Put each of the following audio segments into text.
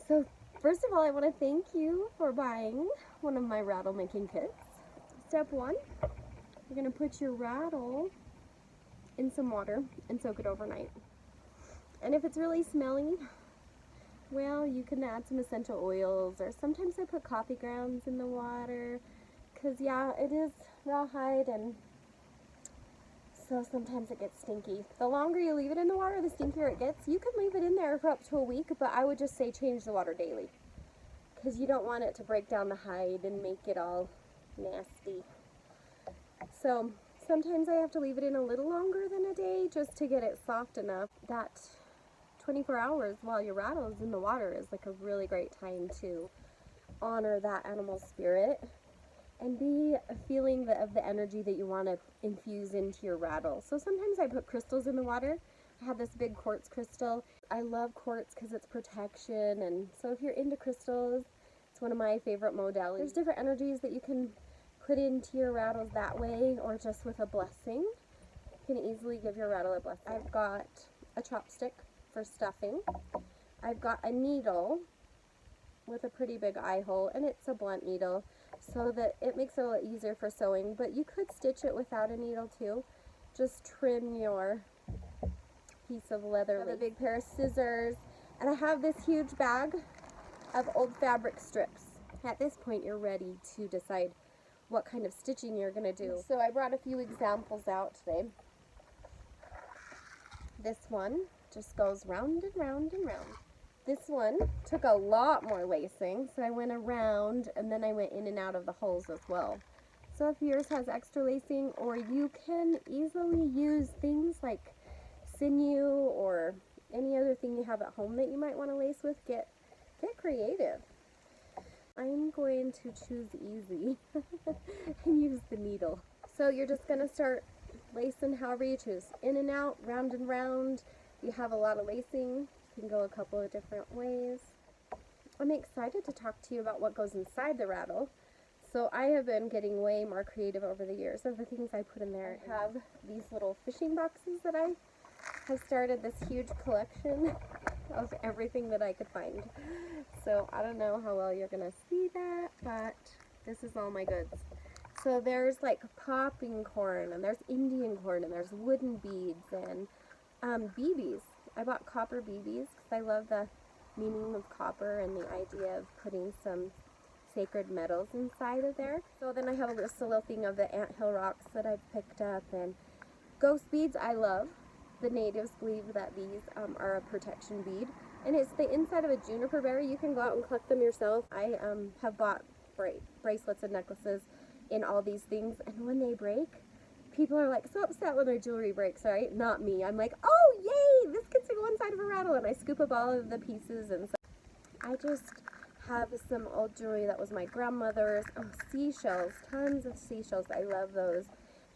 So first of all, I want to thank you for buying one of my rattle making kits. Step one, you're going to put your rattle in some water and soak it overnight. And if it's really smelly, well, you can add some essential oils, or sometimes I put coffee grounds in the water, because yeah, it is rawhide, and so sometimes it gets stinky. The longer you leave it in the water, the stinkier it gets. You can leave it in there for up to a week, but I would just say change the water daily, because you don't want it to break down the hide and make it all nasty. So sometimes I have to leave it in a little longer than a day just to get it soft enough. That 24 hours while your rattle is in the water is like a really great time to honor that animal spirit and be feeling of the energy that you want to infuse into your rattle. So sometimes I put crystals in the water. I have this big quartz crystal. I love quartz because it's protection, and so if you're into crystals, it's one of my favorite modalities. There's different energies that you can put into your rattles that way, or just with a blessing. You can easily give your rattle a blessing. I've got a chopstick for stuffing. I've got a needle with a pretty big eye hole, and it's a blunt needle so that it makes it a little easier for sewing, but you could stitch it without a needle too. Just trim your piece of leather. I have a big pair of scissors, and I have this huge bag of old fabric strips. At this point, you're ready to decide what kind of stitching you're going to do. So I brought a few examples out today. This one just goes round and round and round. This one took a lot more lacing, so I went around and then I went in and out of the holes as well. So if yours has extra lacing, or you can easily use things like sinew or any other thing you have at home that you might want to lace with, get creative. I'm going to choose easy and use the needle. So you're just going to start lacing however you choose. In and out, round and round. If you have a lot of lacing, you can go a couple of different ways. I'm excited to talk to you about what goes inside the rattle. So I have been getting way more creative over the years of the things I put in there. I have these little fishing boxes that I have started this huge collection of everything that I could find. So I don't know how well you're gonna see that, but this is all my goods. So there's like popping corn, and there's Indian corn, and there's wooden beads, and BBs. I bought copper BBs because I love the meaning of copper and the idea of putting some sacred metals inside of there. So then I have just a little thing of the anthill rocks that I've picked up, and ghost beads I love. The natives believe that these are a protection bead, and it's the inside of a juniper berry. You can go out and collect them yourself. I have bought bracelets and necklaces in all these things, and when they break, people are like so upset when their jewelry breaks, right? Not me. I'm like, oh yay, this gets to go inside of a rattle, and I scoop up all of the pieces. And so I just have some old jewelry that was my grandmother's. Seashells, tons of seashells. I love those.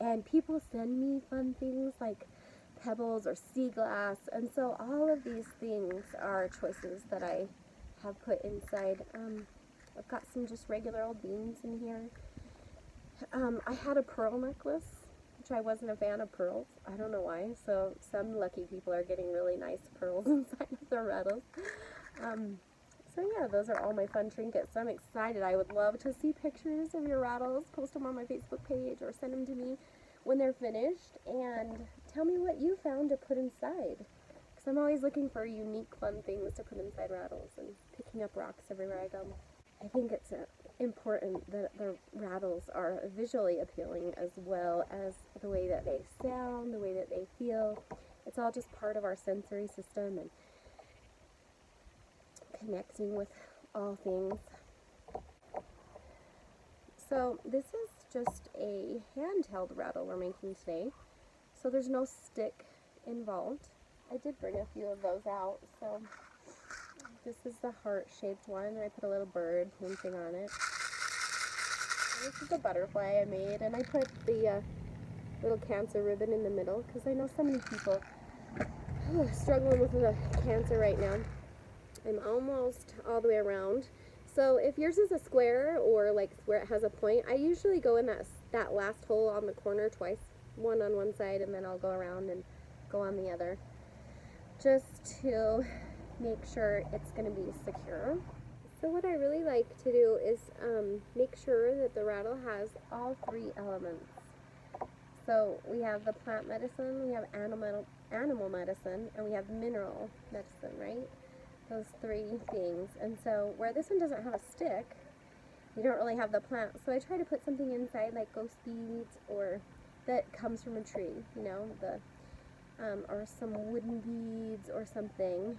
And people send me fun things like pebbles or sea glass, and so all of these things are choices that I have put inside. I've got some just regular old beans in here. I had a pearl necklace, which I wasn't a fan of pearls. I don't know why. So some lucky people are getting really nice pearls inside of their rattles. So yeah, those are all my fun trinkets. So I'm excited. I would love to see pictures of your rattles. Post them on my Facebook page or send them to me when they're finished, and tell me what you found to put inside, because I'm always looking for unique fun things to put inside rattles and picking up rocks everywhere I go. I think it's important that the rattles are visually appealing as well as the way that they sound, the way that they feel. It's all just part of our sensory system and connecting with all things. So this is just a handheld rattle we're making today, so there's no stick involved. I did bring a few of those out. So this is the heart-shaped one, and I put a little bird painting on it. This is a butterfly I made, and I put the little cancer ribbon in the middle because I know so many people struggling with the cancer right now. I'm almost all the way around. So if yours is a square, or like where it has a point, I usually go in that last hole on the corner twice, one on one side, and then I'll go around and go on the other, just to make sure it's going to be secure. So what I really like to do is make sure that the rattle has all three elements. So we have the plant medicine, we have animal medicine, and we have mineral medicine, right? Those three things. And so where this one doesn't have a stick, you don't really have the plant. So I try to put something inside like ghost beads, or that comes from a tree, you know, the or some wooden beads or something,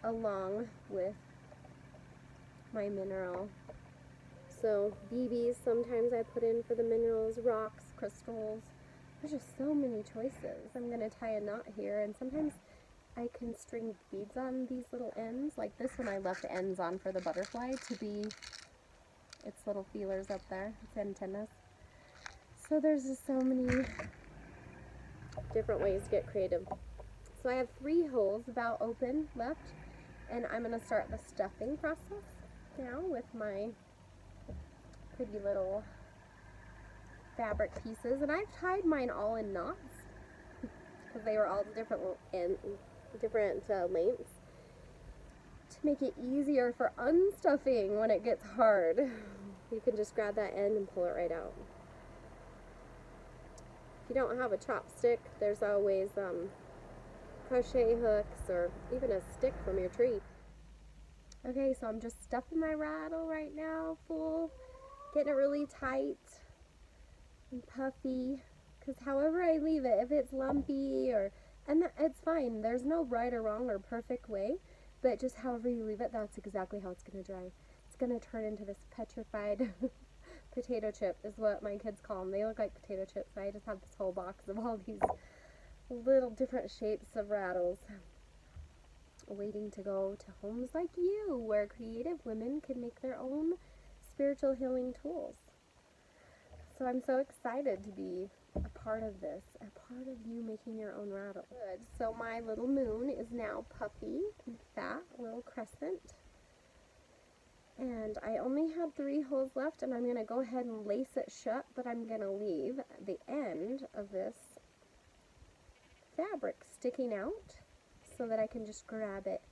along with my mineral. So BBs sometimes I put in for the minerals, rocks, crystals. There's just so many choices. I'm going to tie a knot here, and sometimes I can string beads on these little ends. Like this one I left ends on for the butterfly to be its little feelers up there, its antennas. So there's just so many different ways to get creative. So I have 3 holes about open left, and I'm going to start the stuffing process now with my pretty little fabric pieces. And I've tied mine all in knots because they were all different lengths to make it easier for unstuffing when it gets hard. You can just grab that end and pull it right out. If you don't have a chopstick, there's always crochet hooks or even a stick from your tree. Okay, so I'm just stuffing my rattle right now full, getting it really tight and puffy, because however I leave it, if it's lumpy it's fine. There's no right or wrong or perfect way, but just however you leave it, that's exactly how it's going to dry. It's going to turn into this petrified potato chip is what my kids call them. They look like potato chips. I just have this whole box of all these little different shapes of rattles, waiting to go to homes like you, where creative women can make their own spiritual healing tools. So I'm so excited to be a part of this, a part of you making your own rattle. Good. So my little moon is now puffy and fat, a little crescent. And I only have 3 holes left, and I'm going to go ahead and lace it shut, but I'm going to leave the end of this fabric sticking out so that I can just grab it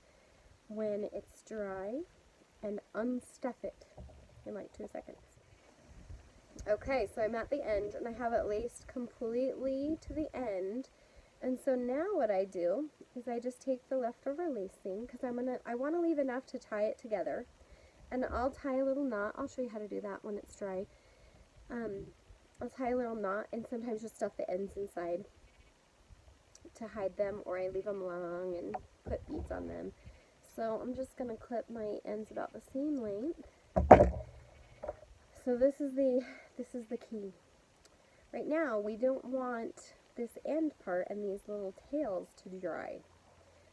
when it's dry and unstuff it in like 2 seconds. Okay, so I'm at the end and I have it laced completely to the end. And so now what I do is I just take the leftover lacing, because I want to leave enough to tie it together. And I'll tie a little knot. I'll show you how to do that when it's dry. I'll tie a little knot and sometimes just stuff the ends inside to hide them, or I leave them long and put beads on them. So I'm just going to clip my ends about the same length. So this is the key. Right now we don't want this end part and these little tails to dry.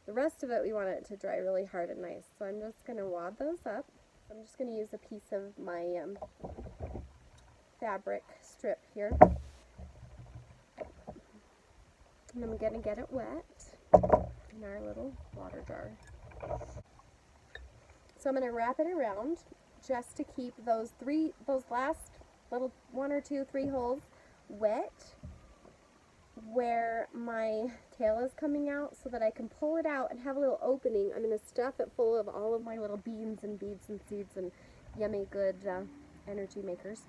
The rest of it we want it to dry really hard and nice. So I'm just going to wad those up. So I'm just going to use a piece of my fabric strip here. And I'm going to get it wet in our little water jar. So I'm going to wrap it around just to keep those last little 1 or 2, 3 holes wet where my tail is coming out, so that I can pull it out and have a little opening. I'm going to stuff it full of all of my little beans and beads and seeds and yummy good energy makers,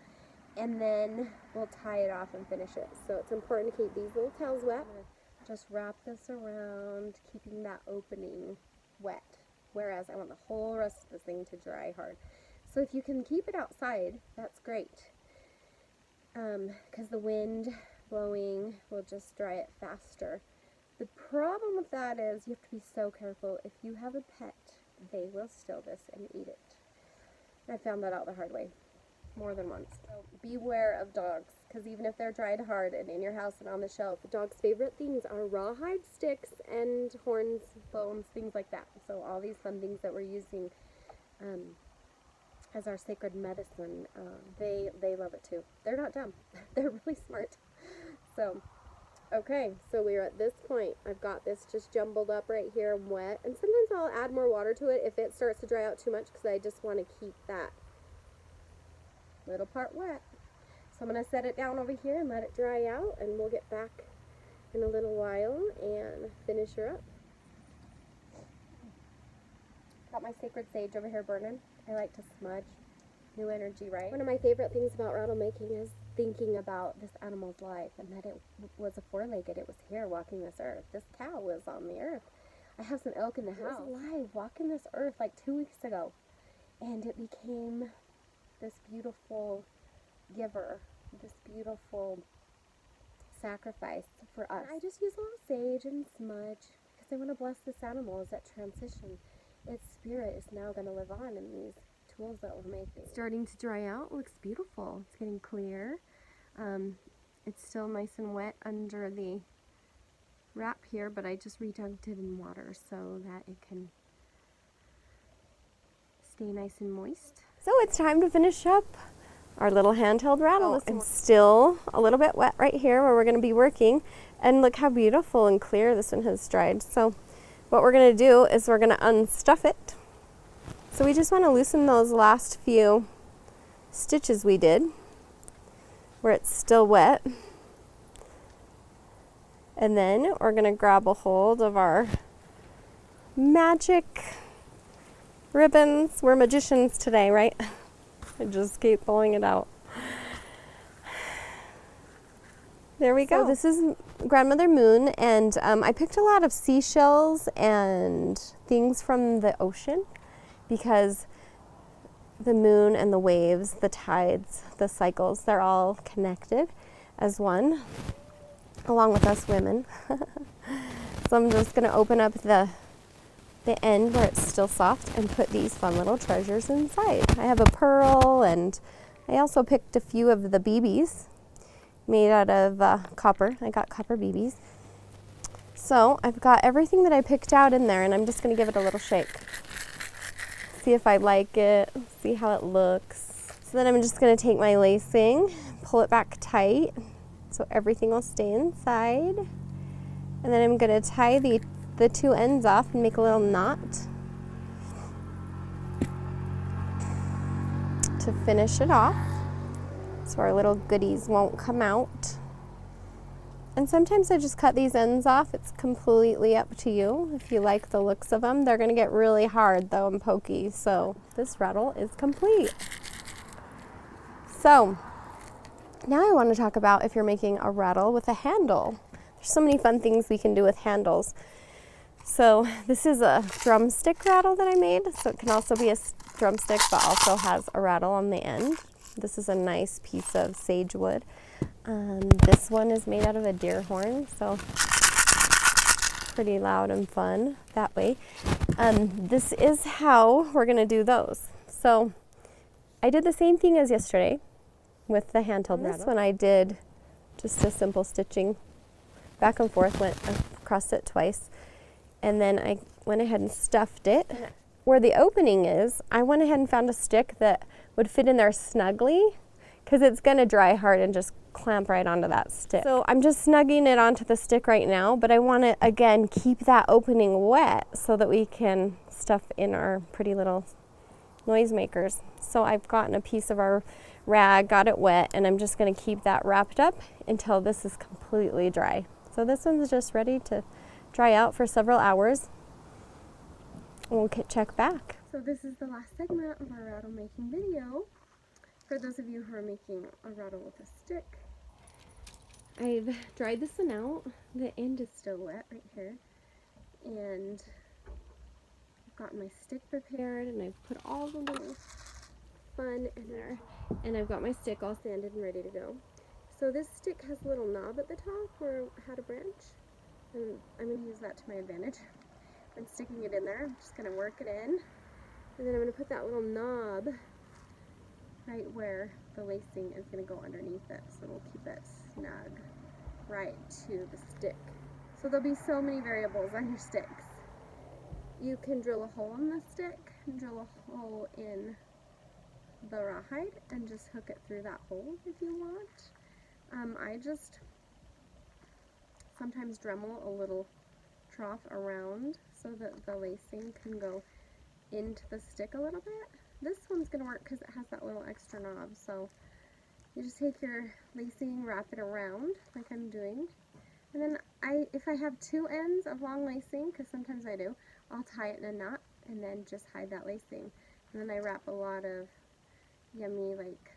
and then we'll tie it off and finish it. So it's important to keep these little tails wet. I'm going to just wrap this around, keeping that opening wet, whereas I want the whole rest of this thing to dry hard. So if you can keep it outside, that's great, because the wind blowing will just dry it faster. The problem with that is you have to be so careful. If you have a pet, they will steal this and eat it. I found that out the hard way more than once. So beware of dogs, because even if they're dried hard and in your house and on the shelf, dogs' favorite things are rawhide sticks and horns, bones, things like that. So all these fun things that we're using as our sacred medicine, they love it too. They're not dumb. They're really smart. So, okay, so we're at this point. I've got this just jumbled up right here and wet. And sometimes I'll add more water to it if it starts to dry out too much, because I just want to keep that little part wet. So I'm going to set it down over here and let it dry out, and we'll get back in a little while and finish her up. Got my sacred sage over here burning. I like to smudge. New energy, right? One of my favorite things about rattle making is thinking about this animal's life and that it was a four-legged. It was here walking this earth. This cow was on the earth. I have some elk in the house. It was alive walking this earth like 2 weeks ago. And it became this beautiful giver, this beautiful sacrifice for us. And I just use a little sage and smudge because I want to bless this animal as that transition. Its spirit is now going to live on in these tools that we're making. It's starting to dry out. It looks beautiful. It's getting clear. It's still nice and wet under the wrap here, but I just redunked it in water so that it can stay nice and moist. So it's time to finish up our little handheld rattle. Oh, it's still a little bit wet right here where we're going to be working, and look how beautiful and clear this one has dried. So what we're going to do is we're going to unstuff it. So we just want to loosen those last few stitches we did where it's still wet. And then we're going to grab a hold of our magic ribbons. We're magicians today, right? I just keep pulling it out. There we go. So this is Grandmother Moon, and I picked a lot of seashells and things from the ocean because the moon and the waves, the tides, the cycles, they're all connected as one, along with us women. So I'm just going to open up the end where it's still soft and put these fun little treasures inside. I have a pearl, and I also picked a few of the BBs made out of copper. I got copper BBs. So I've got everything that I picked out in there, and I'm just going to give it a little shake. See if I like it, see how it looks. So then I'm just going to take my lacing, pull it back tight so everything will stay inside. And then I'm going to tie the two ends off and make a little knot to finish it off so our little goodies won't come out. And sometimes I just cut these ends off. It's completely up to you if you like the looks of them. They're going to get really hard though and pokey. So this rattle is complete. So now I want to talk about if you're making a rattle with a handle. There's so many fun things we can do with handles. So this is a drumstick rattle that I made. So it can also be a drumstick, but also has a rattle on the end. This is a nice piece of sage wood. This one is made out of a deer horn, so pretty loud and fun that way. This is how we're going to do those. So I did the same thing as yesterday with the handheld rattle. This one I did just a simple stitching back and forth, went across it twice. And then I went ahead and stuffed it. Where the opening is, I went ahead and found a stick that would fit in there snugly because it's going to dry hard and just clamp right onto that stick. So I'm just snugging it onto the stick right now, but I want to, again, keep that opening wet so that we can stuff in our pretty little noisemakers. So I've gotten a piece of our rag, got it wet, and I'm just going to keep that wrapped up until this is completely dry. So this one's just ready to dry out for several hours. We'll check back. So this is the last segment of our rattle making video. For those of you who are making a rattle with a stick, I've dried this one out. The end is still wet right here. And I've got my stick prepared, and I've put all the little fun in there. And I've got my stick all sanded and ready to go. So this stick has a little knob at the top where it had a branch. And I'm going to use that to my advantage. I'm sticking it in there. I'm just going to work it in. And then I'm going to put that little knob right where the lacing is going to go underneath it. So it'll keep it snug right to the stick. So there'll be so many variables on your sticks. You can drill a hole in the stick, and drill a hole in the rawhide, and just hook it through that hole if you want. I just sometimes Dremel a little trough around so that the lacing can go into the stick a little bit. This one's going to work because it has that little extra knob. So you just take your lacing, wrap it around like I'm doing, and then if I have two ends of long lacing, because sometimes I do, I'll tie it in a knot and then just hide that lacing. And then I wrap a lot of yummy like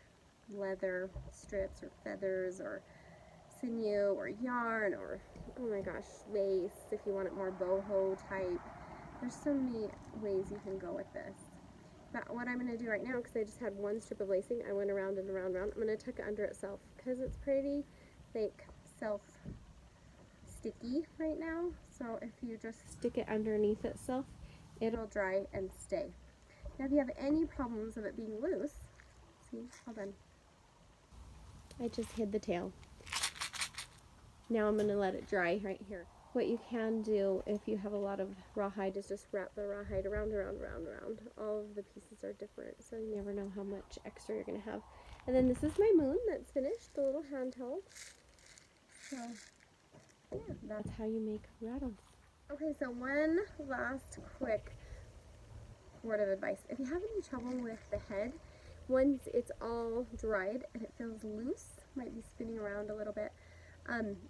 leather strips or feathers or sinew or yarn or, oh my gosh, lace if you want it more boho type. There's so many ways you can go with this. But what I'm going to do right now, because I just had one strip of lacing, I went around and around and around. I'm going to tuck it under itself because it's pretty like self-sticky right now. So if you just stick it underneath itself, it'll dry and stay. Now if you have any problems of it being loose, see, hold on. I just hid the tail. Now I'm going to let it dry right here. What you can do if you have a lot of rawhide is just wrap the rawhide around. All of the pieces are different, so you never know how much extra you're going to have. And then this is my moon that's finished, the little handheld. So, yeah, that's how you make rattles. Okay, so one last quick word of advice. If you have any trouble with the head, once it's all dried and it feels loose, might be spinning around a little bit,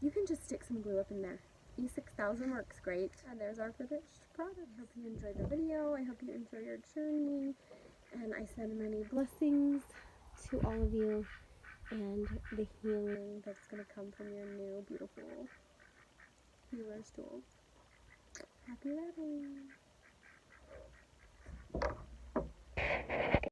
you can just stick some glue up in there. E6000 works great. And there's our finished product. I hope you enjoyed the video. I hope you enjoy your journey. And I send many blessings to all of you and the healing that's going to come from your new beautiful healer's tools. Happy rattling!